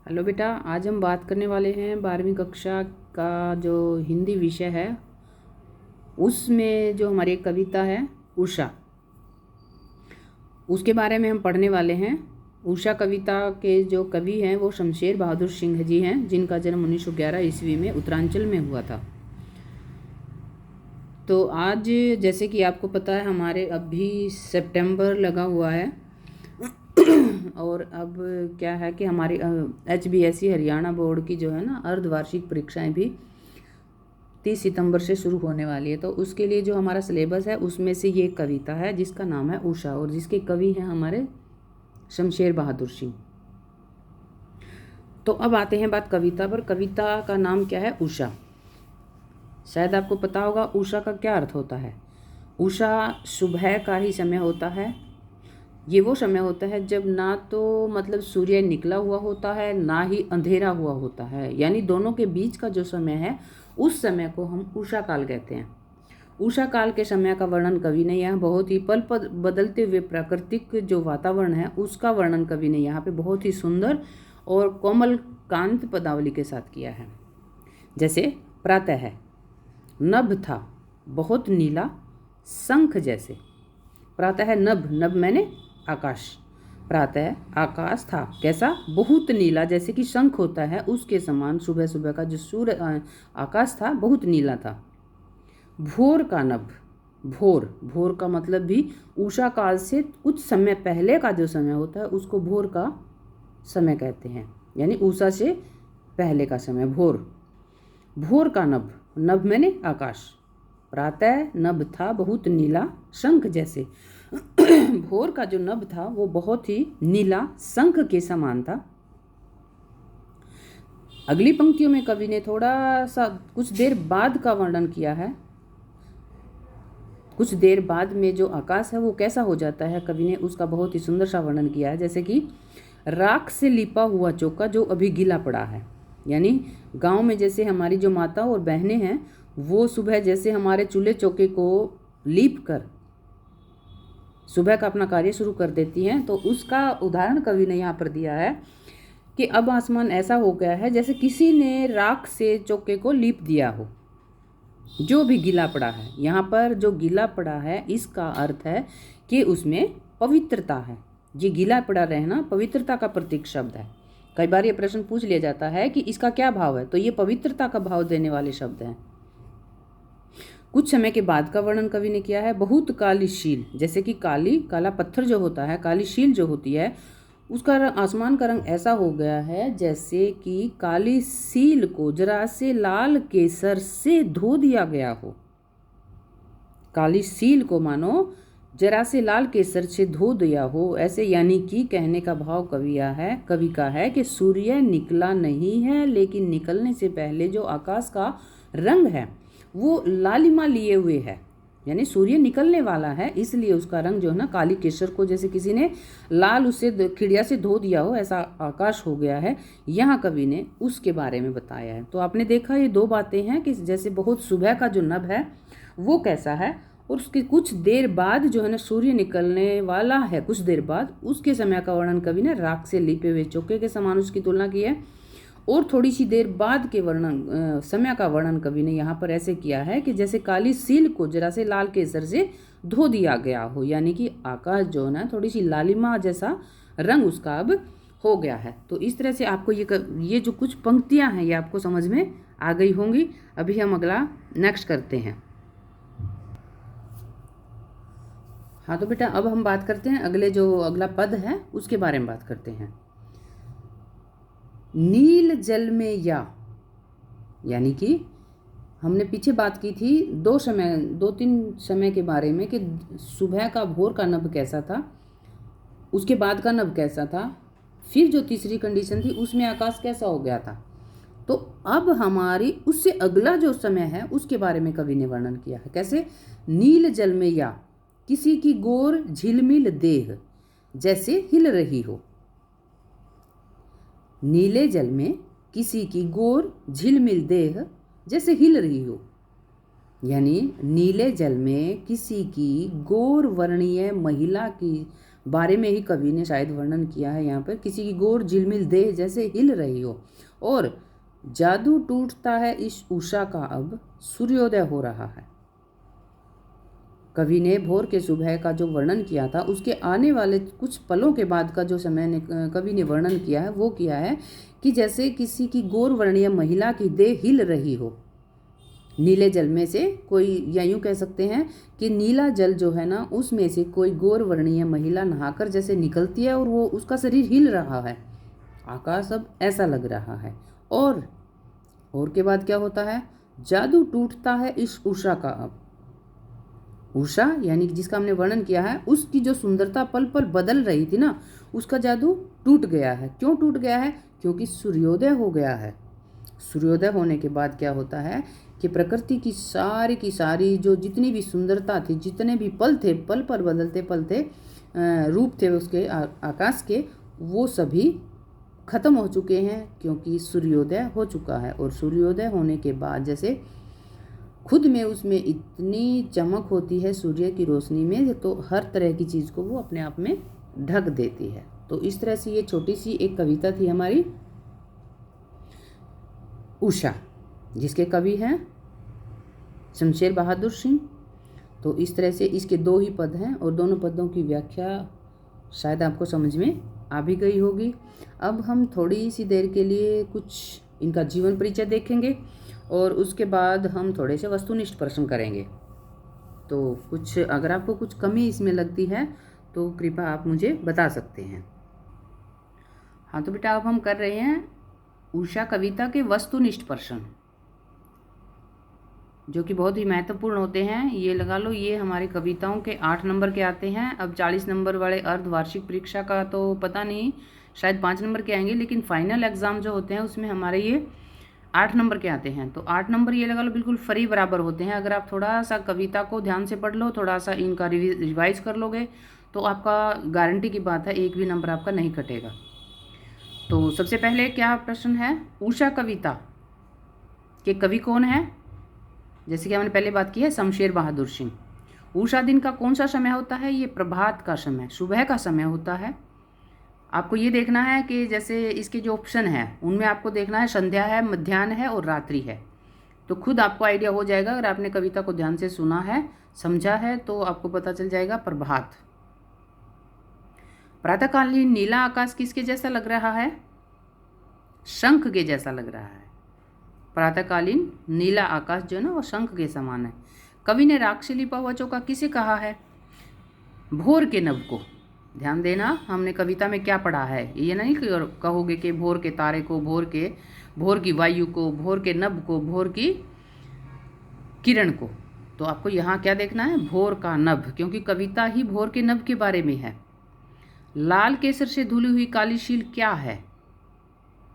Hello बेटा, आज हम बात करने वाले हैं 12वीं कक्षा का जो हिंदी विषय है उसमें जो हमारी एक कविता है उषा, उसके बारे में हम पढ़ने वाले हैं। उषा कविता के जो कवि हैं वो शमशेर बहादुर सिंह जी हैं, जिनका जन्म 1911 ईस्वी में उत्तरांचल में हुआ था। तो आज जैसे कि आपको पता है हमारे अभी सितंबर लगा हुआ है और अब क्या है कि हमारी HBSE हरियाणा बोर्ड की जो है ना अर्धवार्षिक परीक्षाएं भी 30 सितंबर से शुरू होने वाली है। तो उसके लिए जो हमारा सिलेबस है उसमें से ये कविता है जिसका नाम है उषा और जिसके कवि हैं हमारे शमशेर बहादुर सिंह। तो अब आते हैं बात कविता पर। कविता का नाम क्या है? उषा। शायद आपको पता होगा उषा का क्या अर्थ होता है। उषा सुबह का ही समय होता है। ये वो समय होता है जब ना तो मतलब सूर्य निकला हुआ होता है ना ही अंधेरा हुआ होता है, यानी दोनों के बीच का जो समय है उस समय को हम उषा काल कहते हैं। उषा काल के समय का वर्णन कवि ने यहाँ बहुत ही पल पल बदलते हुए प्राकृतिक जो वातावरण है उसका वर्णन कवि ने यहाँ पे बहुत ही सुंदर और कोमल कांत पदावली के साथ किया है। जैसे प्रातः नभ था बहुत नीला शंख जैसे। प्रातः नभ, नभ मैंने आकाश। प्रातः आकाश था कैसा? बहुत नीला, जैसे कि शंख होता है उसके समान सुबह सुबह का जो सूर्य आकाश था बहुत नीला था। भोर का नभ, भोर, भोर का मतलब भी उषा काल से कुछ समय पहले का जो समय होता है उसको भोर का समय कहते हैं, यानी उषा से पहले का समय भोर। भोर का नभ, नभ मैंने आकाश। प्रातः नभ था बहुत नीला शंख जैसे। भोर का जो नभ था वो बहुत ही नीला शंख के समान था। अगली पंक्तियों में कवि ने थोड़ा सा कुछ देर बाद का वर्णन किया है। कुछ देर बाद में जो आकाश है वो कैसा हो जाता है, कवि ने उसका बहुत ही सुंदर सा वर्णन किया है। जैसे कि राख से लिपा हुआ चौका जो अभी गीला पड़ा है, यानी गांव में जैसे हमारी जो माता और बहनें हैं वो सुबह जैसे हमारे चूल्हे चौके को लीप कर सुबह का अपना कार्य शुरू कर देती हैं, तो उसका उदाहरण कवि ने यहाँ पर दिया है कि अब आसमान ऐसा हो गया है जैसे किसी ने राख से चौके को लीप दिया हो जो भी गीला पड़ा है। यहाँ पर जो गीला पड़ा है इसका अर्थ है कि उसमें पवित्रता है। ये गीला पड़ा रहना पवित्रता का प्रतीक शब्द है। कई बार ये प्रश्न पूछ लिया जाता है कि इसका क्या भाव है, तो ये पवित्रता का भाव देने वाले शब्द हैं। कुछ समय के बाद का वर्णन कवि ने किया है। बहुत काली शील, जैसे कि काली, काला पत्थर जो होता है, काली शील जो होती है उसका आसमान का रंग ऐसा हो गया है जैसे कि काली सील को जरा से लाल केसर से धो दिया गया हो। काली सील को मानो जरा से लाल केसर से धो दिया हो ऐसे, यानी कि कहने का भाव कवि का है कि सूर्य निकला नहीं है लेकिन निकलने से पहले जो आकाश का रंग है वो लालिमा लिए हुए है, यानी सूर्य निकलने वाला है इसलिए उसका रंग जो है ना काली केसर को जैसे किसी ने लाल उससे खिड़िया से धो दिया हो ऐसा आकाश हो गया है। यहाँ कवि ने उसके बारे में बताया है। तो आपने देखा ये दो बातें हैं कि जैसे बहुत सुबह का जो नभ है वो कैसा है और उसके कुछ देर बाद जो है ना सूर्य निकलने वाला है, कुछ देर बाद उसके समय का वर्णन कवि ने राख से लिपे हुए चौके के समान उसकी तुलना की है। और थोड़ी सी देर बाद के समय का वर्णन कवि ने यहाँ पर ऐसे किया है कि जैसे काली सील को जरा से लाल केसर से धो दिया गया हो, यानी कि आकाश जो है ना थोड़ी सी लालिमा जैसा रंग उसका अब हो गया है। तो इस तरह से आपको ये जो कुछ पंक्तियाँ हैं ये आपको समझ में आ गई होंगी। अभी हम अगला नेक्स्ट करते हैं। हाँ तो बेटा अब हम बात करते हैं अगला पद है उसके बारे में बात करते हैं। नील जल में यानी कि हमने पीछे बात की थी दो तीन समय के बारे में कि सुबह का भोर का नभ कैसा था, उसके बाद का नभ कैसा था, फिर जो तीसरी कंडीशन थी उसमें आकाश कैसा हो गया था। तो अब हमारी उससे अगला जो समय है उसके बारे में कवि ने वर्णन किया है। कैसे? नील जल में किसी की गोर झिलमिल देह जैसे हिल रही हो। नीले जल में किसी की गोर झिलमिल देह जैसे हिल रही हो, यानी नीले जल में किसी की गौर वर्णीय महिला की बारे में ही कवि ने शायद वर्णन किया है यहाँ पर। किसी की गोर झिलमिल देह जैसे हिल रही हो, और जादू टूटता है इस उषा का, अब सूर्योदय हो रहा है। कवि ने भोर के सुबह का जो वर्णन किया था, उसके आने वाले कुछ पलों के बाद का जो समय ने कवि ने वर्णन किया है, वो किया है कि जैसे किसी की गौरवर्णीय महिला की देह हिल रही हो नीले जल में से कोई, या यूँ कह सकते हैं कि नीला जल जो है ना, उसमें से कोई गौरवर्णीय महिला नहाकर जैसे निकलती है और वो उसका शरीर हिल रहा है, आकाश अब ऐसा लग रहा है। और के बाद क्या होता है, जादू टूटता है इस उषा का, अब उषा यानी जिसका हमने वर्णन किया है, उसकी जो सुंदरता पल पल बदल रही थी ना, उसका जादू टूट गया है। क्यों टूट गया है? क्योंकि सूर्योदय हो गया है। सूर्योदय होने के बाद क्या होता है कि प्रकृति की सारी जो जितनी भी सुंदरता थी, जितने भी पल थे, पल पर बदलते पल थे, रूप थे उसके आकाश के, वो सभी खत्म हो चुके हैं, क्योंकि सूर्योदय हो चुका है। और सूर्योदय होने के बाद जैसे खुद में उसमें इतनी चमक होती है सूर्य की रोशनी में, तो हर तरह की चीज़ को वो अपने आप में ढक देती है। तो इस तरह से ये छोटी सी एक कविता थी हमारी उषा, जिसके कवि हैं शमशेर बहादुर सिंह। तो इस तरह से इसके 2 ही पद हैं, और दोनों पदों की व्याख्या शायद आपको समझ में आ भी गई होगी। अब हम थोड़ी सी देर के लिए कुछ इनका जीवन परिचय देखेंगे, और उसके बाद हम थोड़े से वस्तुनिष्ठ प्रश्न करेंगे। तो कुछ अगर आपको कुछ कमी इसमें लगती है तो कृपया आप मुझे बता सकते हैं। हाँ, तो बेटा अब हम कर रहे हैं उषा कविता के वस्तुनिष्ठ प्रश्न, जो कि बहुत ही महत्वपूर्ण होते हैं। ये लगा लो, ये हमारी कविताओं के 8 नंबर के आते हैं। अब 40 नंबर वाले अर्धवार्षिक परीक्षा का तो पता नहीं, शायद 5 नंबर के आएंगे, लेकिन फाइनल एग्ज़ाम जो होते हैं उसमें हमारे ये 8 नंबर के आते हैं। तो 8 नंबर ये लगा लो बिल्कुल फ्री बराबर होते हैं। अगर आप थोड़ा सा कविता को ध्यान से पढ़ लो, थोड़ा सा इनका रिवाइज कर लोगे, तो आपका गारंटी की बात है, एक भी नंबर आपका नहीं कटेगा। तो सबसे पहले क्या प्रश्न है, उषा कविता के कवि कौन है? जैसे कि हमने पहले बात की है, शमशेर बहादुर सिंह। उषा दिन का कौन सा समय होता है? ये प्रभात का समय, सुबह का समय होता है। आपको ये देखना है कि जैसे इसके जो ऑप्शन हैं उनमें आपको देखना है संध्या है, मध्याह्न है और रात्रि है। तो खुद आपको आइडिया हो जाएगा, अगर आपने कविता को ध्यान से सुना है, समझा है, तो आपको पता चल जाएगा प्रभात। प्रातःकालीन नीला आकाश किसके जैसा लग रहा है? शंख के जैसा लग रहा है। प्रातःकालीन नीला आकाश जो है ना, वो शंख के समान है। कवि ने राख से लिपा हुआ चौका किसे कहा है? भोर के नभ को। ध्यान देना, हमने कविता में क्या पढ़ा है, ये नहीं कहोगे कि भोर के तारे को, भोर की वायु को, भोर के नभ को, भोर की किरण को। तो आपको यहाँ क्या देखना है? भोर का नभ, क्योंकि कविता ही भोर के नभ के बारे में है। लाल केसर से धुली हुई काली शील क्या है?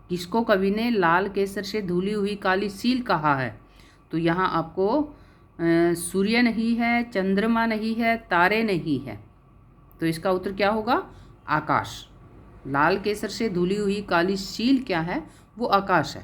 किसको कवि ने लाल केसर से धुली हुई काली शील कहा है? तो यहाँ आपको सूर्य नहीं है, चंद्रमा नहीं है, तारे नहीं है, तो इसका उत्तर क्या होगा? आकाश। लाल केसर से धुली हुई काली शील क्या है? वो आकाश है।